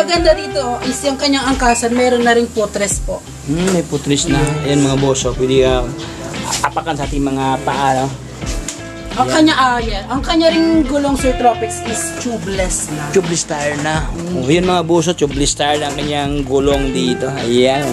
maganda dito is yung kanyang angkasan, meron na ring footrest po. May footrest na. Ayan mga boss, so pwede apakan sa ating mga paa. No? Ang kanya ring gulong Sir Tropex is tubeless na. Tubeless tire na. Yun mga boss, tubeless tire na ang kanyang gulong dito. Ayan.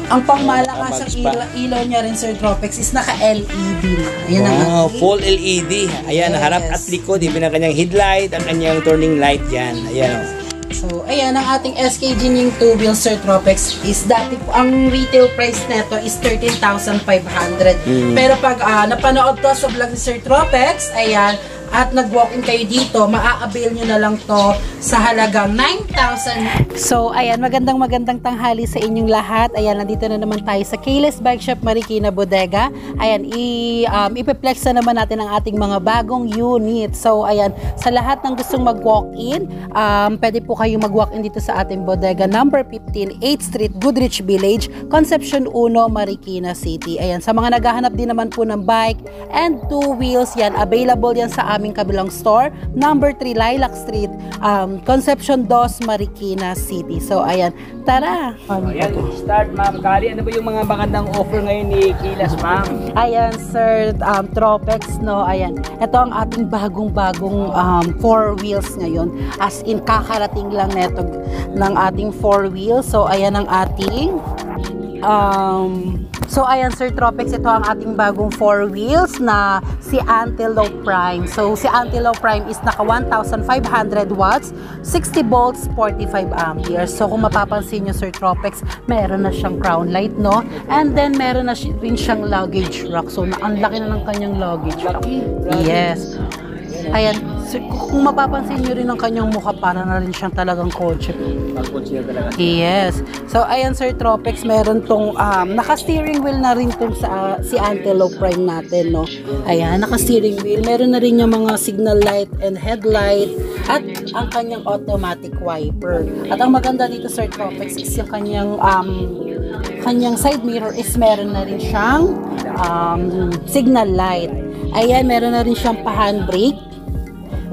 Ang pangmalakasang ilaw niya rin Sir Tropex is naka-LED na. Ayan ang full LED. Ayan, yes. Harap at likod. Yung kanyang headlight, ang kanyang turning light yan. Ayan. So, ayan, ang ating SKG ng 2-wheel Sir Tropex is dati po, ang retail price neto is 13,500. Pero pag napanood to sa vlog ni Sir Tropex, ayan, at nag-walk-in kayo dito, maa-avail nyo na lang to sa halagang 9,000. So, ayan, magandang tanghali sa inyong lahat. Ayan, nandito na naman tayo sa Keyless Bike Shop Marikina Bodega. Ayan, ipiplex na naman natin ang ating mga bagong unit. So, ayan, sa lahat ng gustong mag-walk-in, pwede po kayong mag-walk-in dito sa ating bodega, number 15, 8th Street, Goodrich Village, Concepcion 1, Marikina City. Ayan, sa mga naghahanap din naman po ng bike and 2 wheels, yan, available yan sa aming kabilang store, number 3 Lilac Street, Concepcion 2, Marikina City. So, ayan, tara! Ayan, start ma'am. Kali, ano ba yung mga magandang offer ngayon ni Keyless ma'am? Ayan, Sir Tropex, no? Ayan, ito ang ating bagong-bagong 4 wheels ngayon. As in, kakarating lang neto ng ating 4 wheels. So, ayan ang ating so ayan Sir Tropex, ito ang ating bagong 4 wheels na si Antelope Prime. So si Antelope Prime is naka 1,500 watts, 60 volts, 45 amperes. So kung mapapansin nyo Sir Tropex, meron na siyang crown light, no? And then meron na rin siyang luggage rack. So ang laki na ng kanyang luggage rack. Yes. Ayan, so, kung mapapansin nyo rin ang kanyang mukha, para na rin siyang talagang kotse. Yes. So, ayan Sir Tropex, meron tong naka-steering wheel na rin tong si Antelope Prime natin, no? Ayan, naka-steering wheel. Meron na rin yung mga signal light and headlight at ang kanyang automatic wiper. At ang maganda dito Sir Tropex is yung kanyang side mirror is meron na rin siyang signal light. Ayan, meron na rin siyang pa-handbrake.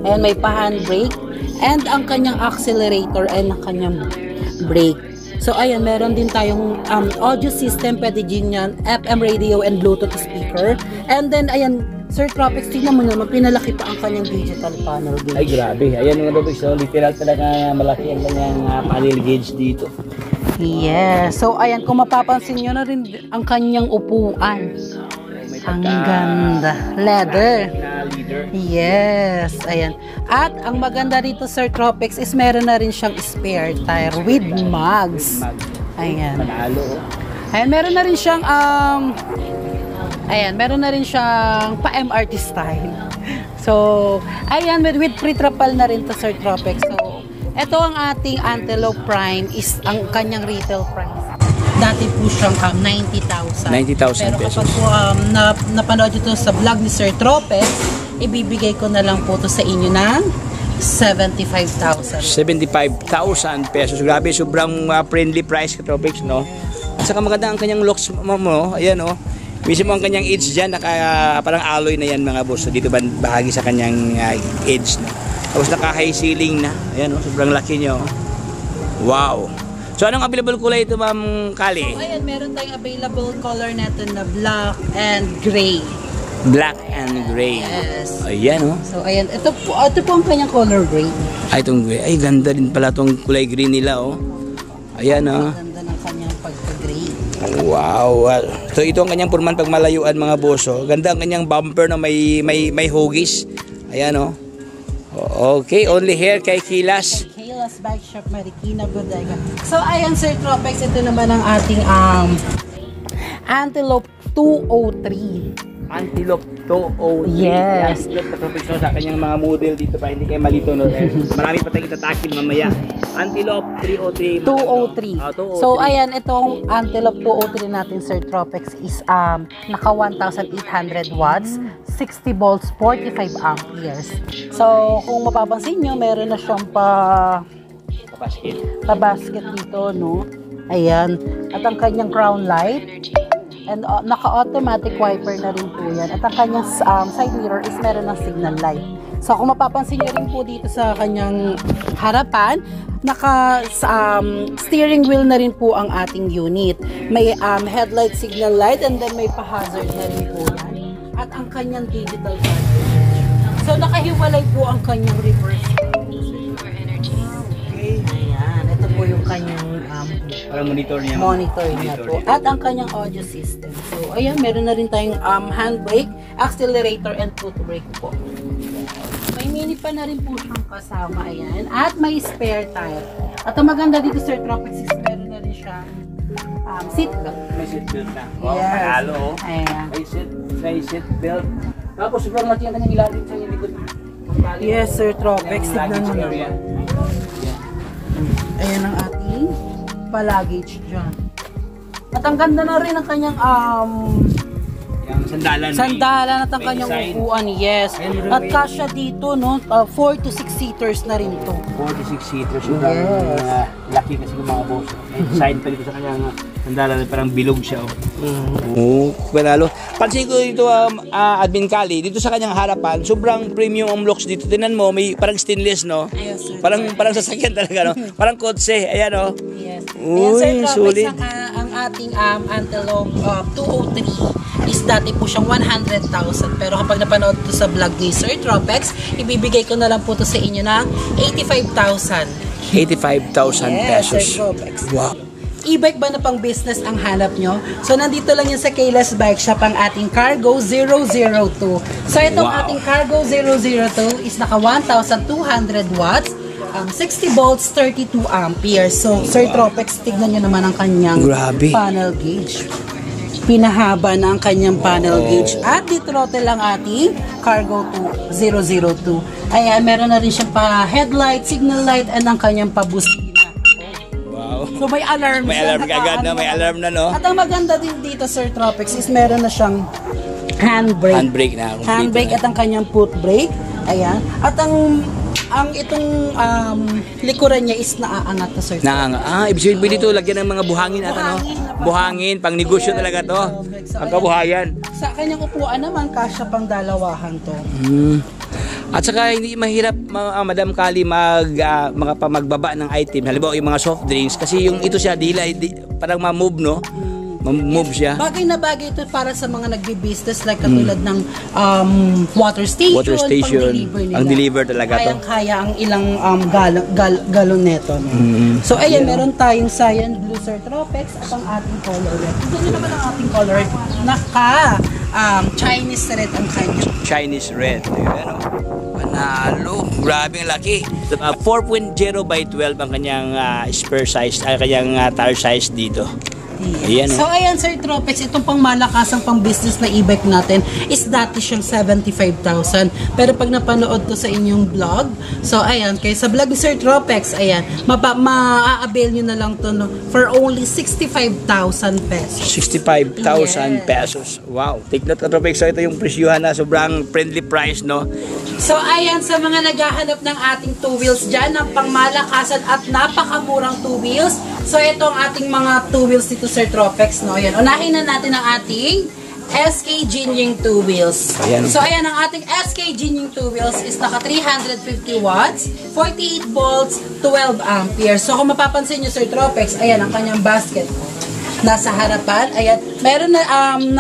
Ayan, may pa-handbrake. And ang kanyang accelerator and ang kanyang brake. So, ayan, meron din tayong audio system. Pwede din yan, FM radio and Bluetooth speaker. And then, ayan, Sir Tropex, tignan mo naman, pinalaki pa ang kanyang digital panel gauge. Ay, grabe. Ayan mga Tropex, so literal talaga malaki ang kanyang panel gauge dito. Yes. So, ayan, kung mapapansin nyo na rin ang kanyang upuan. Ang ganda. Leather. Yes. Ayan. At ang maganda dito Sir Tropex is meron na rin siyang spare tire with mags. Ayan. Ayan, meron na rin siyang meron na rin siyang pa-MRT style. So, ayan, with pre-trapal na rin to Sir Tropex. So, ito ang ating Antelope Prime is ang kanyang retail price. Dati po siyang 90,000. 90,000 pesos. Pero pesos. kapag po napanood ito sa vlog ni Sir Tropex, ibibigay ko na lang po ito sa inyo ng 75,000. 75,000 pesos. Grabe, sobrang friendly price ka Tropex, no? At saka maganda ang kanyang locks mo, ayan, no? Mismo ang kanyang edge dyan, parang alloy na yan mga boss. So, dito bahagi sa kanyang edge, no? Tapos naka-high ceiling na. Ayan, no? Sobrang laki nyo. Wow! So, anong available kulay ito, Ma'am Kali? So, ayan, meron tayong available color natin na black and gray. Black and gray. Yes. Ayan, oh. So, ayan, ito po ang kanyang color gray. Ay, itong gray. Ay, ganda din pala itong kulay green nila, oh. Ayan, oh. Ganda ng kanyang pagka-gray. Wow. So, ito ang kanyang purman pag malayuan, mga boso. Ganda ang kanyang bumper na may hugis. Ayan, oh. Okay, only here kay Keyless. Keyless Bike Shop Marikina Bodega. So, ayan Sir Tropex, ito naman ang ating Antelope 203. Antelope 203. Yes. Antelope Tropex sa kanyang mga model dito pa, hindi kayo malito, no? Marami pa tayong tatakin mamaya. Antelope 303. 203. So, ayan, itong Antelope 203 natin, Sir Tropex, is naka 1,800 watts, 60 volts, 45 amperes. So, kung mapapansin nyo, meron na siyang pa-basket dito, no? Ayan. At ang kanyang crown light. And naka-automatic wiper na rin po yan. At ang kanyang side mirror is meron ng signal light. So kung mapapansin nyo rin po dito sa kanyang harapan, naka steering wheel na rin po ang ating unit. May headlight signal light and then may pa-hazard na rin po yan. At ang kanyang digital camera. So nakahiwalay po ang kanyang reverse. Ayan, ito po yung kanyang Parang monitor niya. monitor niya po. At ang kanyang audio system. So ayan, meron na rin tayong handbrake, accelerator, and foot brake po. May mini pa na rin po siyang kasama, ayan. At may spare tire. At ang maganda dito, Sir Tropics, is meron na rin siyang seat belt. May seat belt na. Wow, Yes. panalo, oh. Ayan. May seat belt. Tapos sobrang laki ang kanyang ilalim sa likod. Yes, Sir Tropics. Ayan, Tignan mo luggage naman. area. Ayan ang ating pa-luggage dyan. At ang ganda na rin ang kanyang Yung sandalan. sandalan at ang may kanyang design. upuan, yes. Ayun, At may- kasya dito, no, 4 to 6 seaters na rin to. 46 seaters. Sobrang Yes. laki kasi ng mga boss. May design pa dito sa kanyang sandalan. Parang bilog siya. Oo, panalo. Pansin ko dito, Admin Kali, dito sa kanyang harapan, sobrang premium ang locks dito. Tinan mo, may parang stainless, no? Yes, sir. Parang sasakyan talaga, no? Parang kotse. Ayan, no? Yes. Uy, Ayan, Sir sulit. Tropics, ang ating Antelope 203 is dati po siyang 100,000. Pero kapag napanood to sa vlog ni Sir Tropics, ibibigay ko na lang po to sa inyo na 85,000. 85,000 Yes, Sir pesos. Tropics. Wow. E-bike ba na pang business ang hanap nyo? So, nandito lang yan sa Kayla's Bike Shop ang ating Cargo 002. So, itong Wow. ating Cargo 002 is naka 1,200 watts, 60 volts, 32 amperes. So, Sir Tropex, tignan nyo naman ang kanyang Grabe. panel gauge. Pinahaba na ang kanyang panel gauge. At di-throttle lang ating Cargo 002. Ayan, meron na rin siyang pa-headlight, signal light, and ang kanyang pa-busina. Wow. So may alarm May siya, alarm kagad na, may alarm na, no? At ang maganda din dito, Sir Tropics, is meron na siyang handbrake. Handbrake na. Handbrake at ang kanyang foot brake. Ayan. At ang itong likuran niya is naaangat na, Sir Tropics. Ibig sabihin dito, lagyan ng mga buhangin at ano? Buhangin na pa. Buhangin, pang negosyo Yes, talaga to. so, Ang ayan. kabuhayan. Sa kanyang upuan naman, kasya pang dalawahan to. At saka hindi mahirap Madam Kali magbaba ng item. Halimbawa yung mga soft drinks kasi yung ito siya parang ma-move, no? Ma-move siya. Bagay na bagay ito para sa mga nagbi-business like katulad ng water station, Water station, pang-deliver nila. ang deliver talaga to. Kayang-kaya ang ilang galon neto. No? So ayan, meron tayong cyan blue, Sir Tropex at ang ating color red. Ito nyo naman ang ating color red. Naka Chinese red ang kanya. Chinese red. Ayan, oh. Panalo. Grabe ang laki. 4.0 by 12 ang kanyang spare size, kanyang tire size dito. Ayan, So ayan, Sir Tropex, itong pang malakasang pang business na e-bike natin is dati siyang 75,000. Pero pag napanood to sa inyong vlog, so ayan, kaya sa vlog ni Sir Tropex, ayan, ma-avail nyo na lang to, no, for only 65,000 pesos. 65,000 pesos. Wow. Take note ka, Tropex. So ito yung presyuhan na sobrang friendly price, no? So ayan, sa mga naghahanap ng ating two wheels dyan, ng pangmalakasan at napakamurang two wheels, so ito ang ating mga two wheels dito, Sir Tropex, no? Ayan, unahin na natin ang ating SK Jinjing two wheels. Ayan. So ayan, ang ating SK Jinjing two wheels is naka 350 watts, 48 volts, 12 amperes. So kung mapapansin nyo, Sir Tropex, ayan ang kanyang basket. Nasa harapan, ayan, meron na,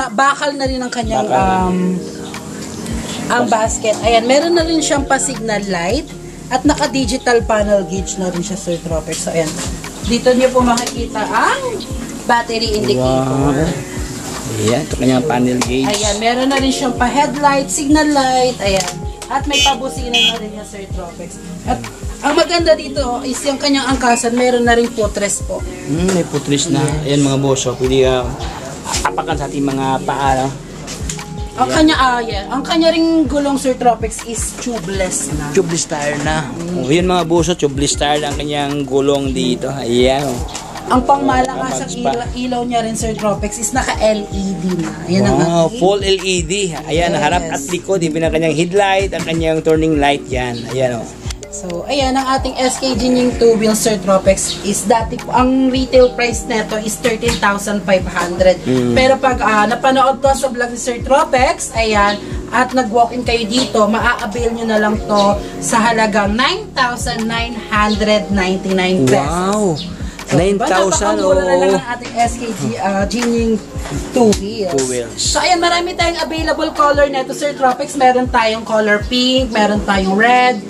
bakal na rin ang kanyang ang basket. Ayan, meron na rin siyang pa-signal light at naka-digital panel gauge na rin siya, Sir Tropex. So ayan, dito niyo po makikita ang battery indicator. Ayan, ito kanyang panel gauge. Ayan, meron na rin siyang pa-headlight, signal light, ayan. At may pabusina na rin niya, Sir Tropex. At ang maganda dito is yung kanyang angkasan, meron na rin footrest po. May putris na. Ayan mga boss, so pwede apakan sa ating mga paa. Ang kanya, ang kanya ring gulong, Sir Tropex, is tubeless na. Tubeless tire na. Yun mga boss, tubeless tire ang kanyang gulong dito. Ayan. Ang pangmalakas Mabags ang pa. ilaw niya rin, Sir Tropex, is naka-LED na. Ayan ang Wow, ating- full LED. Ayan, Yes. harap at likod. Ibig ang kanyang headlight, ang kanyang turning light yan. Ayan o. So, ayan, ang ating SK Jinjing two wheel, Sir Tropex, is dati po, ang retail price neto is 13,500. Pero pag napanood to sa vlog ni Sir Tropex, ayan, at nag-walk-in kayo dito, maa-avail nyo na lang to sa halagang 9,999 pesos. Wow! So, 9,000, napakamura na lang oh. ang ating SKG Jinying 2 wheels. 2 wheels. So, ayan, marami tayong available color neto, Sir Tropics. Meron tayong color pink, meron tayong red,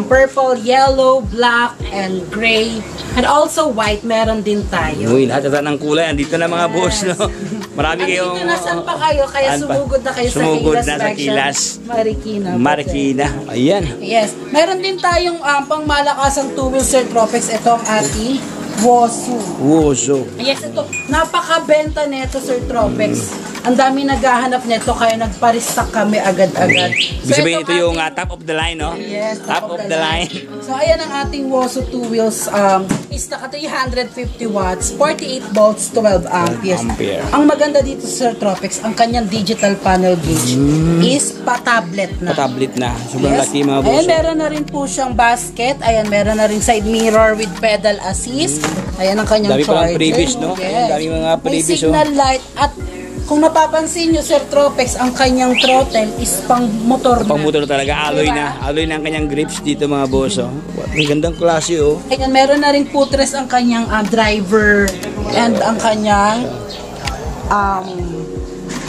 purple, yellow, black, and gray. And also white, meron din tayo. Uy, lahat ng kulay. Andito na mga boss, no? Marami kayong... Andito na, saan pa kayo? Kaya sumugod na kayo sumugod sa Kilas na sa Section. Kilas. Marikina. Marikina. Ayan. Yes. Meron din tayong pang malakasang 2-wheel, Sir Tropics. Ito ang ating Wosu. Woso. Yes, ito. Napakabenta nito, Sir Tropics. Ang dami naghahanap nito, kaya nagpa-restock kami agad-agad. Ibig sabihin ito itong yung ating- top of the line, no? Yes, top of the line. So, ayan ang ating Wosu 2 wheels. Is naka 350 watts, 48 volts, 12 amperes. Ampere. Ang maganda dito, Sir Tropics, ang kanyang digital panel gauge is pa-tablet na. Tablet na. Sobrang Yes. laki mga boss. Ayan, meron na rin po siyang basket. Ayan, meron na rin side mirror with pedal assist. Ayan ang kanyang Dami charger. palang previous, no? Yes. Dami mga previous, May signal light at kung napapansin nyo, Sir Tropex, ang kanyang throttle is pang motor na. Pang motor talaga. Alloy Diba? na. Alloy na ang kanyang grips dito mga boss. Oh. Ang gandang klase, oh. Ayan, meron na rin footrest ang kanyang driver and ang kanyang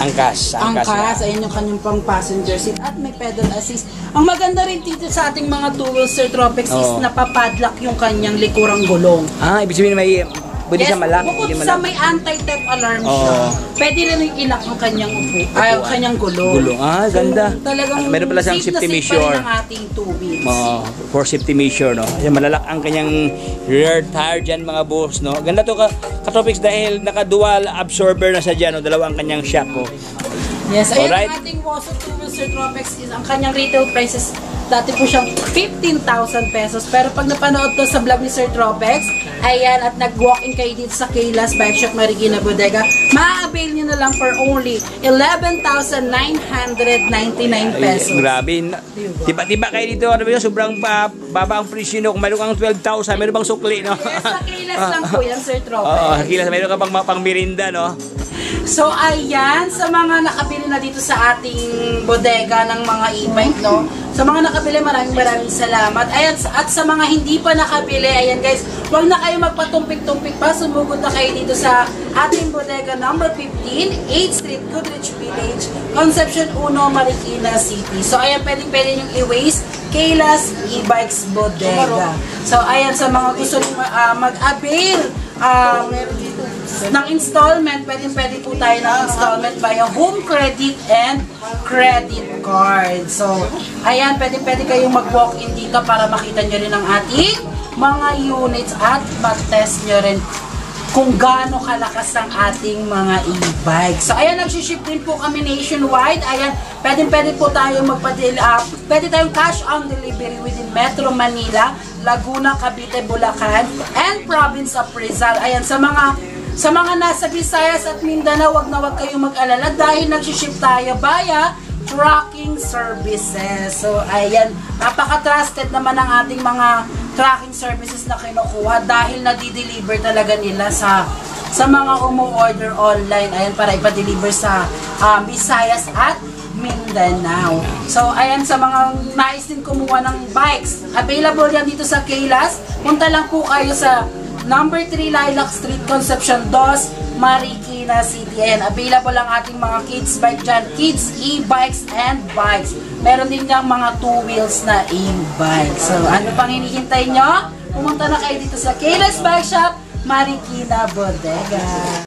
Angkas. angkas. na. Ayan yung kanyang pang passenger seat at may pedal assist. Ang maganda rin dito sa ating mga two-wheels, Sir Tropex, is Oo. napapadlock yung kanyang likurang gulong. Ah, ibig sabihin may... Pwede siya malak. Bukod Hindi sa malak. may anti-theft alarm Oo. siya, pwede rin yung ilak ang kanyang ang kanyang gulong. Gulong. Ah, ganda. So, talagang Meron pala siyang safe na safety safe measure. pa rin ang ating two wheels. For safety measure, no? Yan, malalak ang kanyang rear tire dyan, mga boss, no? Ganda to ka-topics dahil naka-dual absorber na sa dyan, no? Dalawa ang kanyang shock, oh. Yes, ayan Alright. ang ating Wosu 2 wheels, Sir Tropex, is ang kanyang retail prices dati po siyang 15,000 pesos. Pero pag napanood to sa vlog ni Sir Tropex, ayan, at nag-walk-in kayo dito sa Kaylas Bike Shop Marikina Bodega, ma-avail nyo na lang for only 11,999 pesos. Grabe. Tiba-tiba kayo dito, ano ba yun? Sobrang baba ang presyo, no? Kung mayroon kang 12,000, mayroon bang sukli, no? Yes, sa Kaylas lang po yan, Sir Tropex. Oo, kilas, mayroon ka pang mirinda, no? So, ayan, sa mga nakabili na dito sa ating bodega ng mga e-bike, no? Sa mga nakabili, maraming salamat. Ayan, at sa mga hindi pa nakabili, ayan guys, huwag na kayo magpatumpik-tumpik pa. Sumugod na kayo dito sa ating bodega number 15, 8th Street, Goodrich Village, Concepcion 1, Marikina City. So, ayan, pwede nyung i-waste Kaylas E-Bikes Bodega. So, ayan, sa mga gusto mag-avail, ng installment, pwede po tayo ng installment via home credit and credit card. So, ayan, pwede kayong mag-walk-in dito para makita nyo rin ang ating mga units at mag-test nyo rin kung gaano kalakas ang ating mga e-bike. So, ayan, nag-ship din po kami nationwide. Ayan, pwede po tayong pwede tayong cash on delivery within Metro Manila, Laguna, Cavite, Bulacan, and Province of Rizal. Ayan, sa mga nasa Visayas at Mindanao, wag na wag kayong mag-alala dahil nag-ship tayo via tracking services. So, ayan, napaka-trusted naman ang ating mga tracking services na kinukuha dahil nadi-deliver talaga nila sa mga umu-order online. Ayan, para ipa-deliver sa Visayas at Mindanao. So, ayan, sa mga nais din kumuha ng bikes, available yan dito sa Kaylas. Punta lang po kayo sa number 3 Lilac Street, Concepcion 2, Marikina City. Ayan, available ang ating mga kids bike dyan. Kids, e-bikes, and bikes. Meron din niyang mga 2 wheels na e-bike. So, ano pang hinihintay nyo? Pumunta na kayo dito sa Kaylas Bike Shop, Marikina Bodega.